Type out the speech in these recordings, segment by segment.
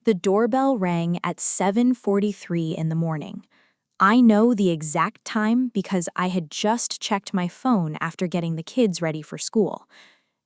The doorbell rang at 7:43 in the morning. I know the exact time because I had just checked my phone after getting the kids ready for school.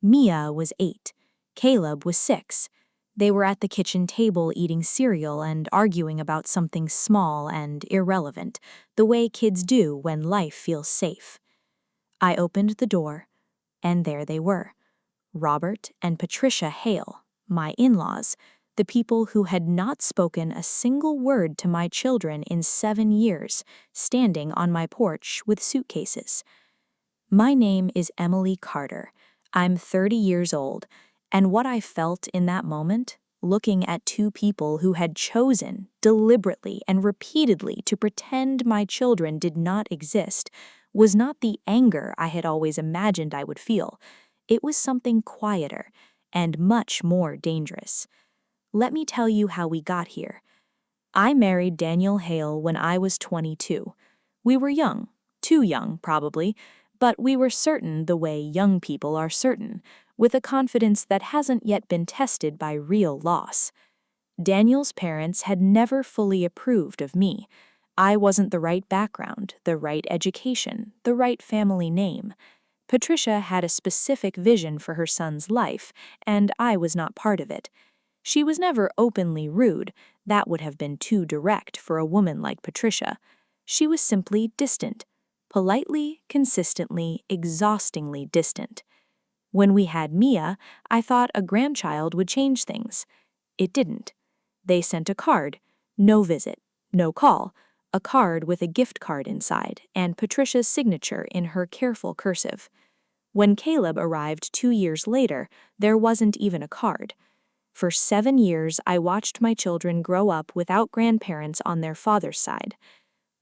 Mia was 8. Caleb was 6. They were at the kitchen table eating cereal and arguing about something small and irrelevant, the way kids do when life feels safe. I opened the door, and there they were. Robert and Patricia Hale, my in-laws, the people who had not spoken a single word to my children in 7 years, standing on my porch with suitcases. My name is Emily Carter. I'm 30 years old, and what I felt in that moment, looking at two people who had chosen, deliberately and repeatedly, to pretend my children did not exist, was not the anger I had always imagined I would feel. It was something quieter and much more dangerous. Let me tell you how we got here. I married Daniel Hale when I was 22. We were young, too young probably, but we were certain the way young people are certain, with a confidence that hasn't yet been tested by real loss. Daniel's parents had never fully approved of me. I wasn't the right background, the right education, the right family name. Patricia had a specific vision for her son's life, and I was not part of it. She was never openly rude. That would have been too direct for a woman like Patricia. She was simply distant. Politely, consistently, exhaustingly distant. When we had Mia, I thought a grandchild would change things. It didn't. They sent a card. No visit. No call. A card with a gift card inside, and Patricia's signature in her careful cursive. When Caleb arrived 2 years later, there wasn't even a card. For 7 years, I watched my children grow up without grandparents on their father's side.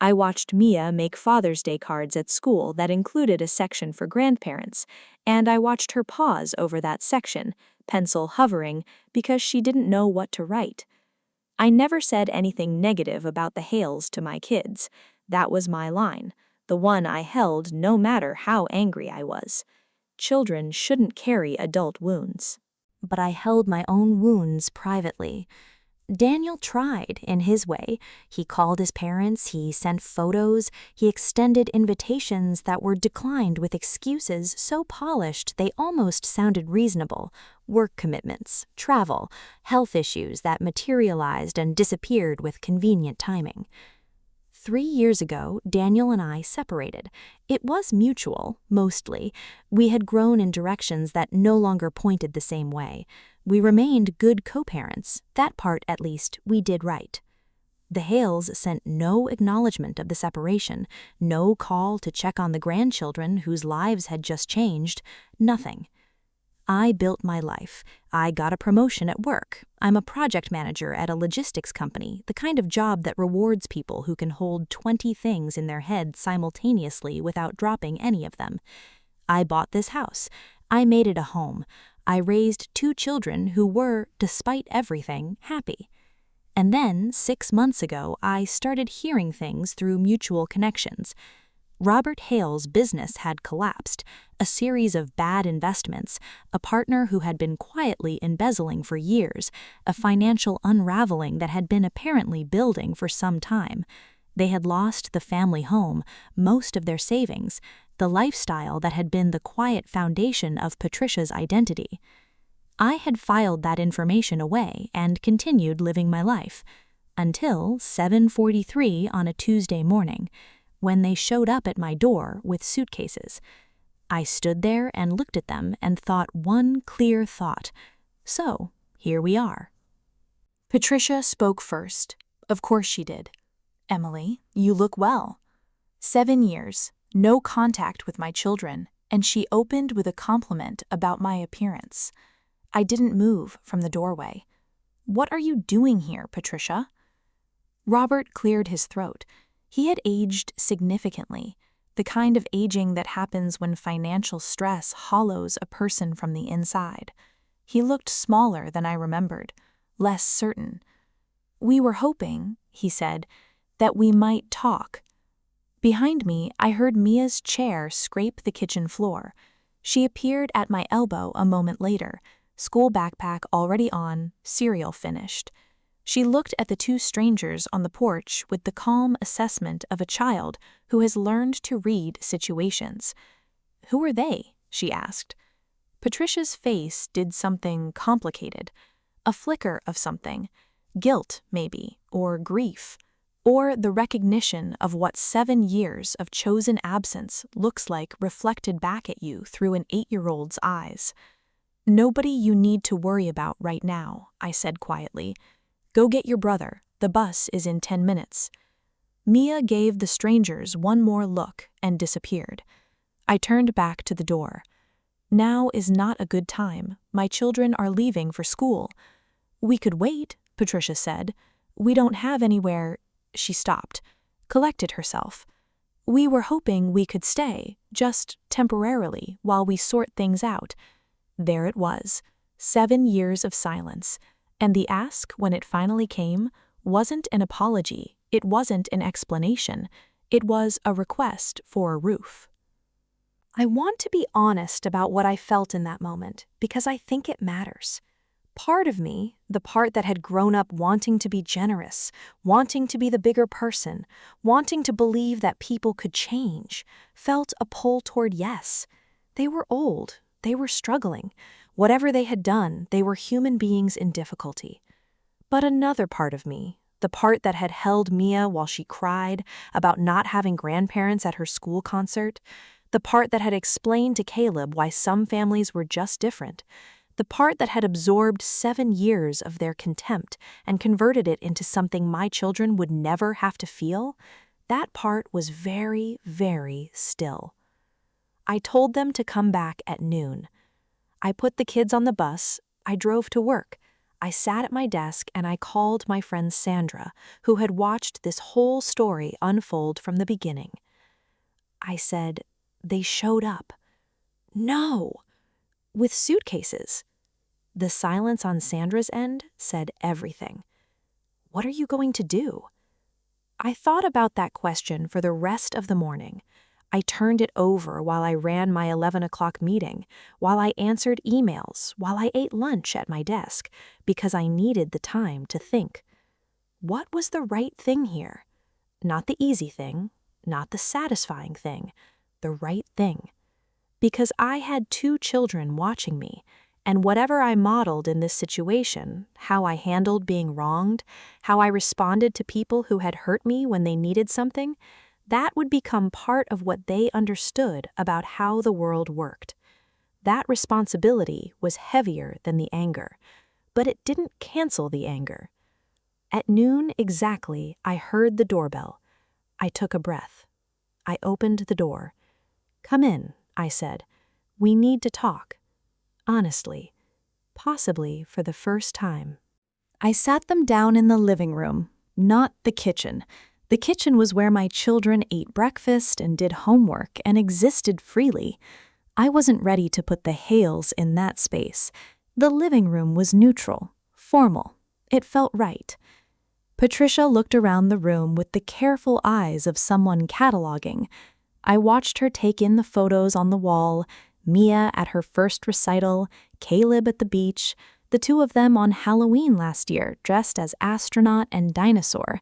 I watched Mia make Father's Day cards at school that included a section for grandparents, and I watched her pause over that section, pencil hovering, because she didn't know what to write. I never said anything negative about the Hales to my kids. That was my line, the one I held no matter how angry I was. Children shouldn't carry adult wounds. But I held my own wounds privately. Daniel tried in his way. He called his parents, he sent photos, he extended invitations that were declined with excuses so polished they almost sounded reasonable. Work commitments, travel, health issues that materialized and disappeared with convenient timing. 3 years ago, Daniel and I separated. It was mutual, mostly. We had grown in directions that no longer pointed the same way. We remained good co-parents. That part, at least, we did right. The Hales sent no acknowledgement of the separation, no call to check on the grandchildren whose lives had just changed, nothing. I built my life. I got a promotion at work. I'm a project manager at a logistics company, the kind of job that rewards people who can hold 20 things in their head simultaneously without dropping any of them. I bought this house. I made it a home. I raised 2 children who were, despite everything, happy. And then, 6 months ago, I started hearing things through mutual connections. Robert Hale's business had collapsed, a series of bad investments, a partner who had been quietly embezzling for years, a financial unraveling that had been apparently building for some time. They had lost the family home, most of their savings, the lifestyle that had been the quiet foundation of Patricia's identity. I had filed that information away and continued living my life, until 7:43 on a Tuesday morning, when they showed up at my door with suitcases. I stood there and looked at them and thought one clear thought. So, here we are. Patricia spoke first. Of course she did. "Emily, you look well." 7 years, no contact with my children, and she opened with a compliment about my appearance. I didn't move from the doorway. "What are you doing here, Patricia?" Robert cleared his throat. He had aged significantly, the kind of aging that happens when financial stress hollows a person from the inside. He looked smaller than I remembered, less certain. "We were hoping," he said, "that we might talk." Behind me, I heard Mia's chair scrape the kitchen floor. She appeared at my elbow a moment later, school backpack already on, cereal finished. She looked at the two strangers on the porch with the calm assessment of a child who has learned to read situations. "Who are they?" she asked. Patricia's face did something complicated. A flicker of something. Guilt, maybe, or grief. Or the recognition of what 7 years of chosen absence looks like reflected back at you through an 8-year-old's eyes. "Nobody you need to worry about right now," I said quietly. "Go get your brother. The bus is in 10 minutes." Mia gave the strangers one more look and disappeared. I turned back to the door. "Now is not a good time. My children are leaving for school." "We could wait," Patricia said. "We don't have anywhere—" She stopped, collected herself. "We were hoping we could stay, just temporarily, while we sort things out." There it was, 7 years of silence, and the ask, when it finally came, wasn't an apology, it wasn't an explanation, it was a request for a roof. I want to be honest about what I felt in that moment, because I think it matters. Part of me, the part that had grown up wanting to be generous, wanting to be the bigger person, wanting to believe that people could change, felt a pull toward yes. They were old, they were struggling. Whatever they had done, they were human beings in difficulty. But another part of me, the part that had held Mia while she cried about not having grandparents at her school concert, the part that had explained to Caleb why some families were just different, the part that had absorbed 7 years of their contempt and converted it into something my children would never have to feel, that part was very, very still. I told them to come back at noon. I put the kids on the bus, I drove to work. I sat at my desk and I called my friend Sandra, who had watched this whole story unfold from the beginning. I said, "They showed up." "No!" "With suitcases." The silence on Sandra's end said everything. "What are you going to do?" I thought about that question for the rest of the morning. I turned it over while I ran my 11 o'clock meeting, while I answered emails, while I ate lunch at my desk, because I needed the time to think. What was the right thing here? Not the easy thing, not the satisfying thing, the right thing. Because I had 2 children watching me, and whatever I modeled in this situation, how I handled being wronged, how I responded to people who had hurt me when they needed something, that would become part of what they understood about how the world worked. That responsibility was heavier than the anger, but it didn't cancel the anger. At noon exactly, I heard the doorbell. I took a breath. I opened the door. "Come in," I said. "We need to talk." Honestly, possibly for the first time. I sat them down in the living room, not the kitchen. The kitchen was where my children ate breakfast and did homework and existed freely. I wasn't ready to put the Hales in that space. The living room was neutral, formal. It felt right. Patricia looked around the room with the careful eyes of someone cataloging. I watched her take in the photos on the wall, Mia at her first recital, Caleb at the beach, the 2 of them on Halloween last year dressed as astronaut and dinosaur,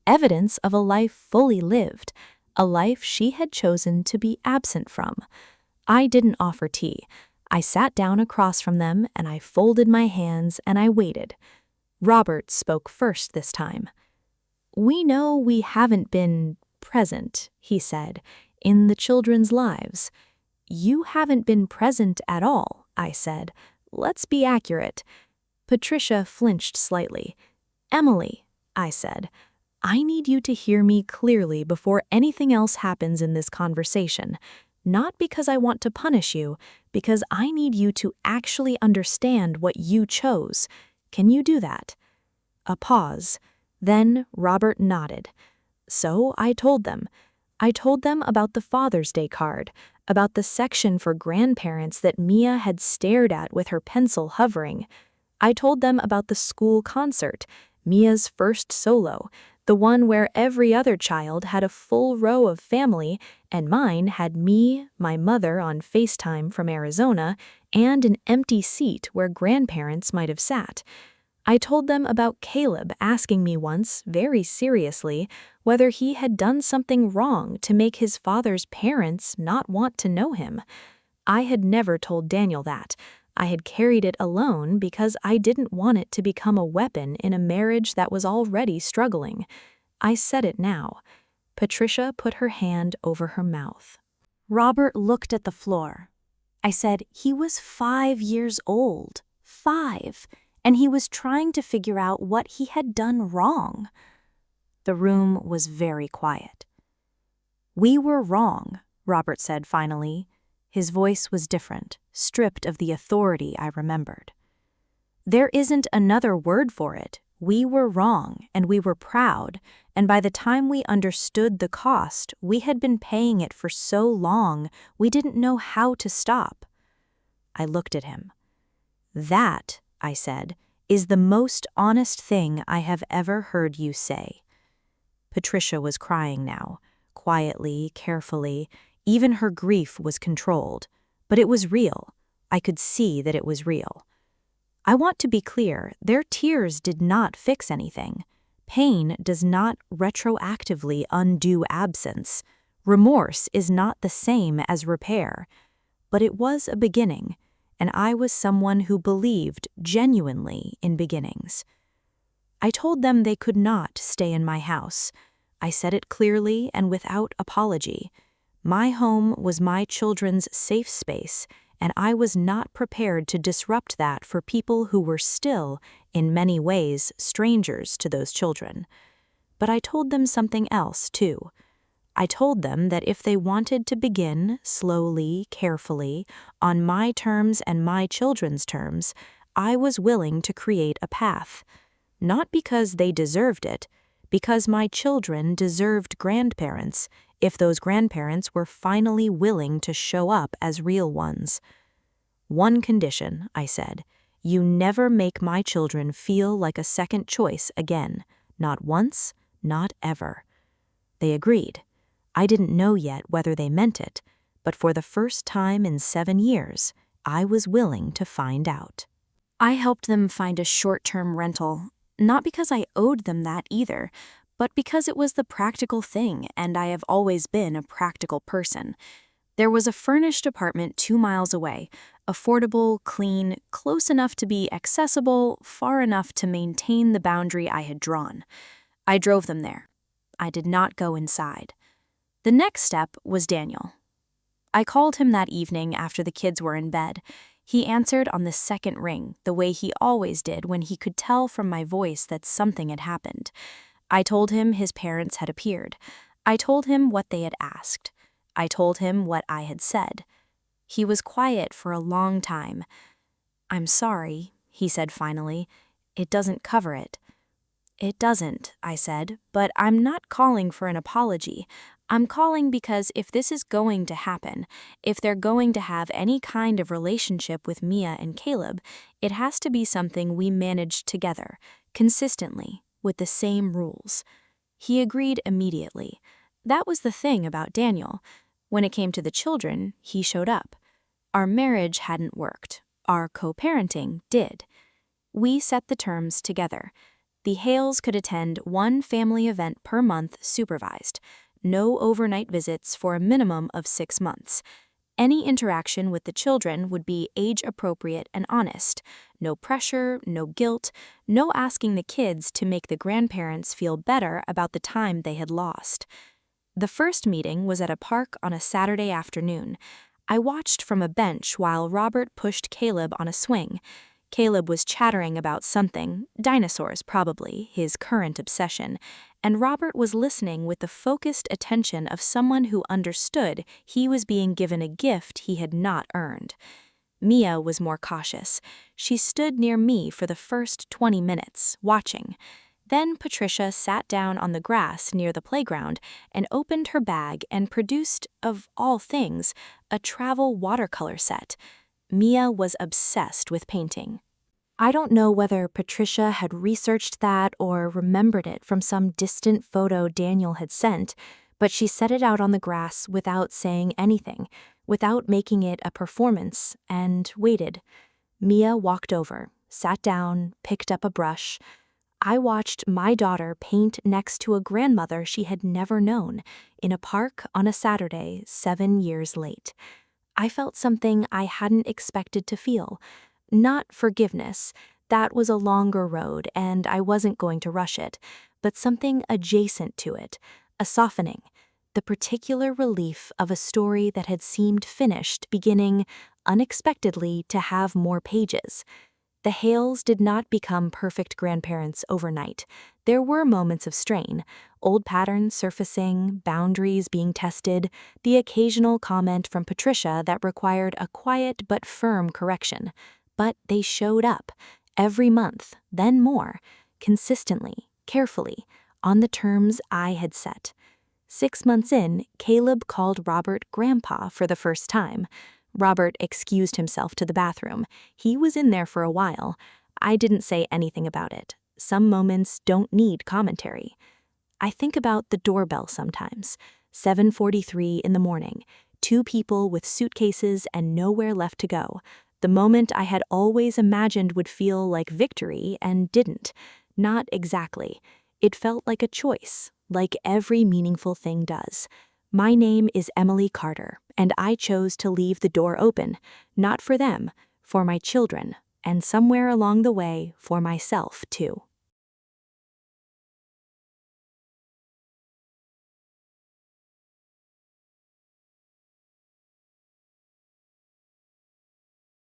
evidence of a life fully lived, a life she had chosen to be absent from. I didn't offer tea. I sat down across from them and I folded my hands and I waited. Robert spoke first this time. "We know we haven't been present," he said, "in the children's lives." "You haven't been present at all," I said. "Let's be accurate." Patricia flinched slightly. "Emily," I said, "I need you to hear me clearly before anything else happens in this conversation. Not because I want to punish you, because I need you to actually understand what you chose. Can you do that?" A pause. Then Robert nodded. So I told them. I told them about the Father's Day card, about the section for grandparents that Mia had stared at with her pencil hovering. I told them about the school concert, Mia's first solo, the one where every other child had a full row of family, and mine had me, my mother on FaceTime from Arizona, and an empty seat where grandparents might have sat. I told them about Caleb asking me once, very seriously, whether he had done something wrong to make his father's parents not want to know him. I had never told Daniel that. I had carried it alone because I didn't want it to become a weapon in a marriage that was already struggling. I said it now. Patricia put her hand over her mouth. Robert looked at the floor. I said he was 5 years old. 5. And he was trying to figure out what he had done wrong. The room was very quiet. "We were wrong," Robert said finally. His voice was different, stripped of the authority I remembered. "There isn't another word for it. We were wrong, and we were proud, and by the time we understood the cost, we had been paying it for so long, we didn't know how to stop." I looked at him. "That," I said, "is the most honest thing I have ever heard you say." Patricia was crying now, quietly, carefully. Even her grief was controlled. But it was real. I could see that it was real. I want to be clear, their tears did not fix anything. Pain does not retroactively undo absence. Remorse is not the same as repair. But it was a beginning, and I was someone who believed genuinely in beginnings. I told them they could not stay in my house. I said it clearly and without apology. My home was my children's safe space, and I was not prepared to disrupt that for people who were still, in many ways, strangers to those children. But I told them something else, too. I told them that if they wanted to begin, slowly, carefully, on my terms and my children's terms, I was willing to create a path. Not because they deserved it, because my children deserved grandparents, if those grandparents were finally willing to show up as real ones. "One condition," I said, "you never make my children feel like a second choice again. Not once, not ever." They agreed. I didn't know yet whether they meant it, but for the first time in 7 years, I was willing to find out. I helped them find a short-term rental, not because I owed them that either, but because it was the practical thing, and I have always been a practical person. There was a furnished apartment 2 miles away, affordable, clean, close enough to be accessible, far enough to maintain the boundary I had drawn. I drove them there. I did not go inside. The next step was Daniel. I called him that evening after the kids were in bed. He answered on the second ring, the way he always did when he could tell from my voice that something had happened. I told him his parents had appeared. I told him what they had asked. I told him what I had said. He was quiet for a long time. "I'm sorry," he said finally. "It doesn't cover it." "It doesn't," I said, "but I'm not calling for an apology. I'm calling because if this is going to happen, if they're going to have any kind of relationship with Mia and Caleb, it has to be something we manage together, consistently, with the same rules." He agreed immediately. That was the thing about Daniel. When it came to the children, he showed up. Our marriage hadn't worked. Our co-parenting did. We set the terms together. The Hales could attend 1 family event per month supervised. No overnight visits for a minimum of 6 months. Any interaction with the children would be age-appropriate and honest. No pressure, no guilt, no asking the kids to make the grandparents feel better about the time they had lost. The first meeting was at a park on a Saturday afternoon. I watched from a bench while Robert pushed Caleb on a swing. Caleb was chattering about something, dinosaurs probably, his current obsession, and Robert was listening with the focused attention of someone who understood he was being given a gift he had not earned. Mia was more cautious. She stood near me for the first 20 minutes, watching. Then Patricia sat down on the grass near the playground and opened her bag and produced, of all things, a travel watercolor set. Mia was obsessed with painting. I don't know whether Patricia had researched that or remembered it from some distant photo Daniel had sent, but she set it out on the grass without saying anything, without making it a performance, and waited. Mia walked over, sat down, picked up a brush. I watched my daughter paint next to a grandmother she had never known in a park on a Saturday 7 years late. I felt something I hadn't expected to feel. Not forgiveness, that was a longer road and I wasn't going to rush it, but something adjacent to it, a softening, the particular relief of a story that had seemed finished beginning, unexpectedly, to have more pages. The Hales did not become perfect grandparents overnight. There were moments of strain, old patterns surfacing, boundaries being tested, the occasional comment from Patricia that required a quiet but firm correction. But they showed up, every month, then more, consistently, carefully, on the terms I had set. 6 months in, Caleb called Robert Grandpa for the first time. Robert excused himself to the bathroom. He was in there for a while. I didn't say anything about it. Some moments don't need commentary. I think about the doorbell sometimes. 7:43 in the morning. 2 people with suitcases and nowhere left to go. The moment I had always imagined would feel like victory and didn't. Not exactly. It felt like a choice, like every meaningful thing does. My name is Emily Carter, and I chose to leave the door open, not for them, for my children, and somewhere along the way, for myself, too.